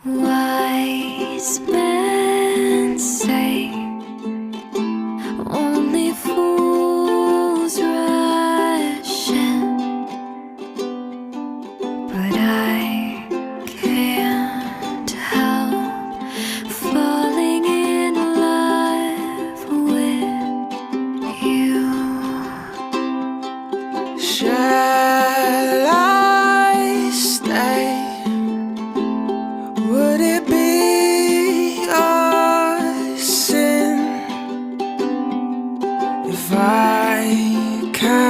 Wise men say only fools rush in, but I can't help falling in love with you. Shall I stay? Would it be a sin if I can't